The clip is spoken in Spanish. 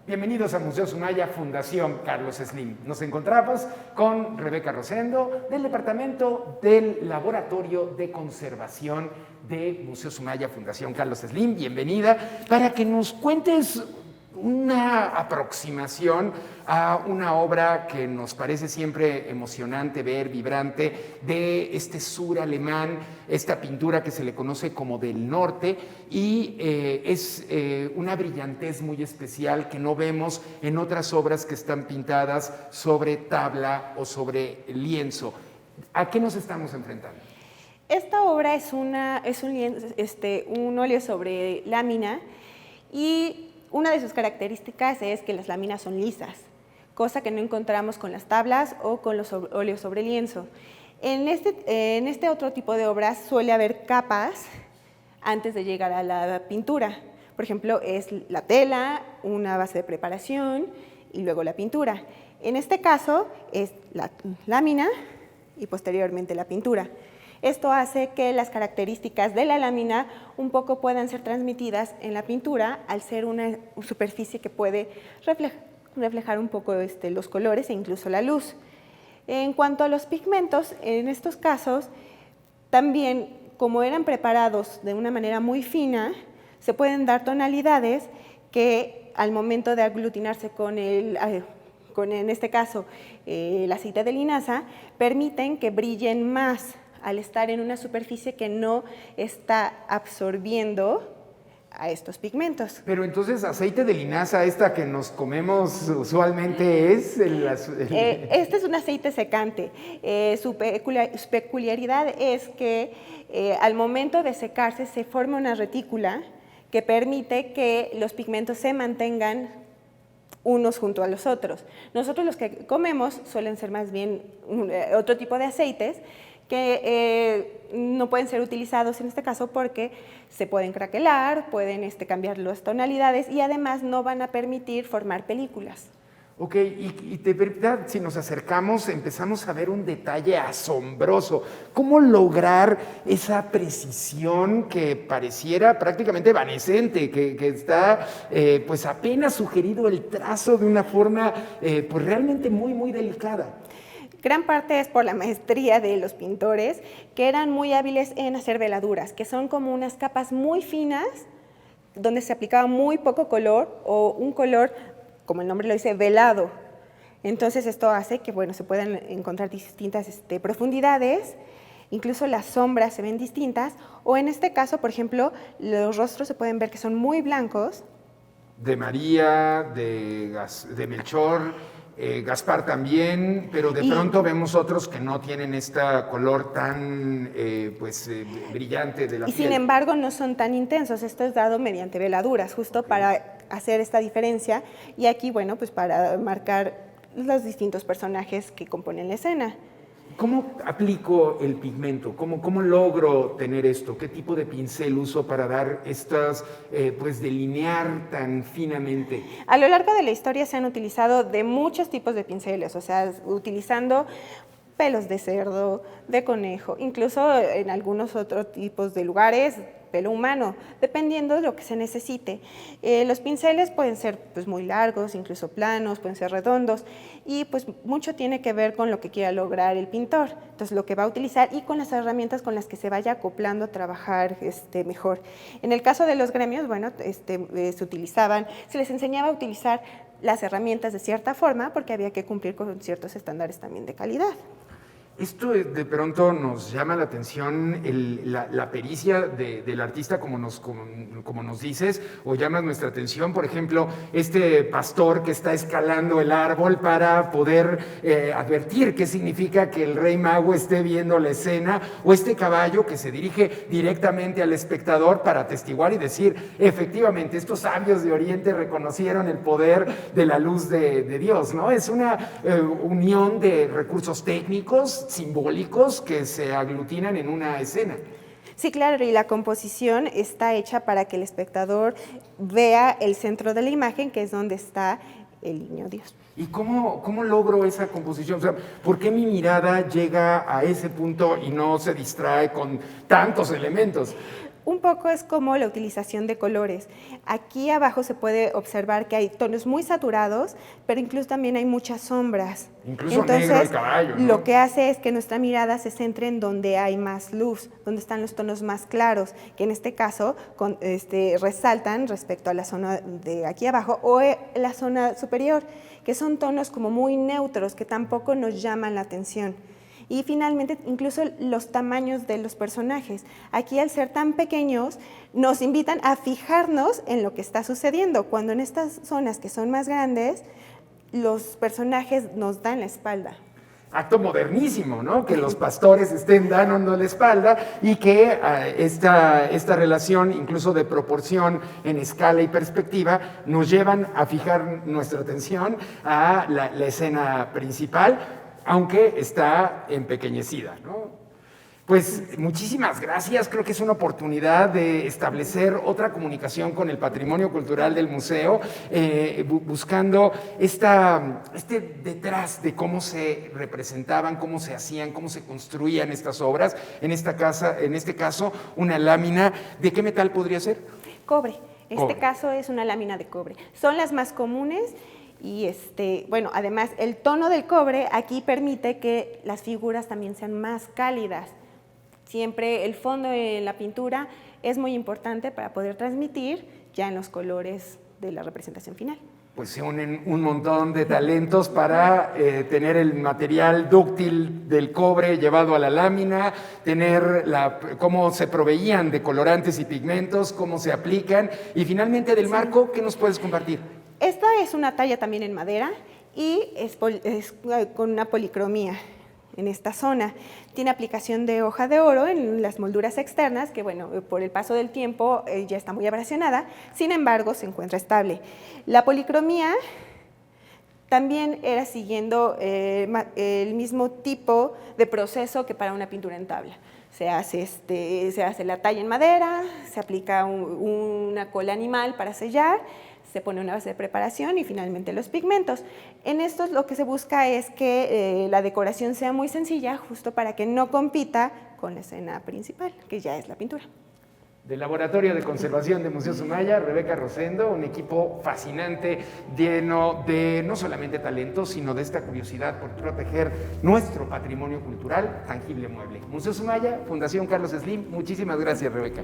Bienvenidos a Museo Sumaya, Fundación Carlos Slim. Nos encontramos con Rebeca Rosendo del Departamento del Laboratorio de Conservación de Museo Sumaya, Fundación Carlos Slim. Bienvenida para que nos cuentes una aproximación a una obra que nos parece siempre emocionante ver, vibrante, de este sur alemán, esta pintura que se le conoce como del norte, y es una brillantez muy especial que no vemos en otras obras que están pintadas sobre tabla o sobre lienzo. ¿A qué nos estamos enfrentando? Esta obra es un óleo sobre lámina, y una de sus características es que las láminas son lisas, cosa que no encontramos con las tablas o con los óleos sobre lienzo. En este otro tipo de obras suele haber capas antes de llegar a la pintura. Por ejemplo, es la tela, una base de preparación y luego la pintura. En este caso es la lámina y posteriormente la pintura. Esto hace que las características de la lámina un poco puedan ser transmitidas en la pintura al ser una superficie que puede reflejar un poco los colores e incluso la luz. En cuanto a los pigmentos, en estos casos, también como eran preparados de una manera muy fina, se pueden dar tonalidades que al momento de aglutinarse con en este caso, el aceite de linaza, permiten que brillen más al estar en una superficie que no está absorbiendo a estos pigmentos. Pero entonces, aceite de linaza, esta que nos comemos usualmente, es este es un aceite secante. Su peculiaridad es que al momento de secarse se forma una retícula que permite que los pigmentos se mantengan unos junto a los otros. Nosotros los que comemos suelen ser más bien otro tipo de aceites que no pueden ser utilizados en este caso porque se pueden craquelar, pueden cambiar las tonalidades y además no van a permitir formar películas. Ok, y de verdad, si nos acercamos, empezamos a ver un detalle asombroso. ¿Cómo lograr esa precisión que pareciera prácticamente evanescente, que está pues apenas sugerido el trazo de una forma pues realmente muy, muy delicada? Gran parte es por la maestría de los pintores, que eran muy hábiles en hacer veladuras, que son como unas capas muy finas, donde se aplicaba muy poco color o un color, como el nombre lo dice, velado. Entonces esto hace que se puedan encontrar distintas profundidades, incluso las sombras se ven distintas, o en este caso, por ejemplo, los rostros se pueden ver que son muy blancos. De María, de Melchor, Gaspar también, pero de pronto vemos otros que no tienen este color tan brillante de la piel. Y sin embargo no son tan intensos. Esto es dado mediante veladuras, justo para hacer esta diferencia, y aquí, pues para marcar los distintos personajes que componen la escena. ¿Cómo aplico el pigmento? ¿Cómo logro tener esto? ¿Qué tipo de pincel uso para dar estas, delinear tan finamente? A lo largo de la historia se han utilizado de muchos tipos de pinceles, o sea, utilizando pelos de cerdo, de conejo, incluso en algunos otros tipos de lugares, pelo humano, dependiendo de lo que se necesite. Los pinceles pueden ser muy largos, incluso planos, pueden ser redondos, y mucho tiene que ver con lo que quiera lograr el pintor, entonces lo que va a utilizar y con las herramientas con las que se vaya acoplando a trabajar mejor. En el caso de los gremios, se les enseñaba a utilizar las herramientas de cierta forma porque había que cumplir con ciertos estándares también de calidad. Esto de pronto nos llama la atención, la pericia del artista, como nos dices, o llamas nuestra atención. Por ejemplo, este pastor que está escalando el árbol para poder advertir qué significa que el rey mago esté viendo la escena, o este caballo que se dirige directamente al espectador para atestiguar y decir, efectivamente, estos sabios de Oriente reconocieron el poder de la luz de Dios, ¿no? Es una unión de recursos técnicos, simbólicos, que se aglutinan en una escena. Sí, claro, y la composición está hecha para que el espectador vea el centro de la imagen, que es donde está el niño Dios. ¿Y cómo logro esa composición? O sea, ¿por qué mi mirada llega a ese punto y no se distrae con tantos elementos? un poco es como la utilización de colores. Aquí abajo se puede observar que hay tonos muy saturados, pero incluso también hay muchas sombras. Incluso Entonces, negro el caballo, ¿no? lo que hace es que nuestra mirada se centre en donde hay más luz, donde están los tonos más claros, que en este caso resaltan respecto a la zona de aquí abajo o la zona superior, que son tonos como muy neutros, que tampoco nos llaman la atención. Y finalmente, incluso los tamaños de los personajes. Aquí, al ser tan pequeños, nos invitan a fijarnos en lo que está sucediendo, cuando en estas zonas que son más grandes, los personajes nos dan la espalda. Acto modernísimo, ¿no? Que los pastores estén dando la espalda y que esta relación, incluso de proporción en escala y perspectiva, nos llevan a fijar nuestra atención a la escena principal, aunque está empequeñecida, ¿no? Pues muchísimas gracias, creo que es una oportunidad de establecer otra comunicación con el patrimonio cultural del museo, buscando detrás de cómo se representaban, cómo se hacían, cómo se construían estas obras. En este caso, una lámina. ¿De qué metal podría ser? Cobre. Cobre. Caso es una lámina de cobre. Son las más comunes. Y bueno, además el tono del cobre aquí permite que las figuras también sean más cálidas. Siempre el fondo de la pintura es muy importante para poder transmitir ya en los colores de la representación final. Pues se unen un montón de talentos para tener el material dúctil del cobre llevado a la lámina, tener cómo se proveían de colorantes y pigmentos, cómo se aplican, y finalmente del marco, ¿qué nos puedes compartir? Esta es una talla también en madera y es con una policromía en esta zona. Tiene aplicación de hoja de oro en las molduras externas, que bueno, por el paso del tiempo ya está muy abrasionada, sin embargo se encuentra estable. La policromía también era siguiendo el mismo tipo de proceso que para una pintura en tabla. Se hace la talla en madera, se aplica una cola animal para sellar, se pone una base de preparación y finalmente los pigmentos. En estos lo que se busca es que la decoración sea muy sencilla, justo para que no compita con la escena principal, que ya es la pintura. Del Laboratorio de Conservación de Museo Sumaya, Rebeca Rosendo, un equipo fascinante, lleno de no solamente talento, sino de esta curiosidad por proteger nuestro patrimonio cultural tangible mueble. Museo Sumaya, Fundación Carlos Slim, muchísimas gracias, Rebeca.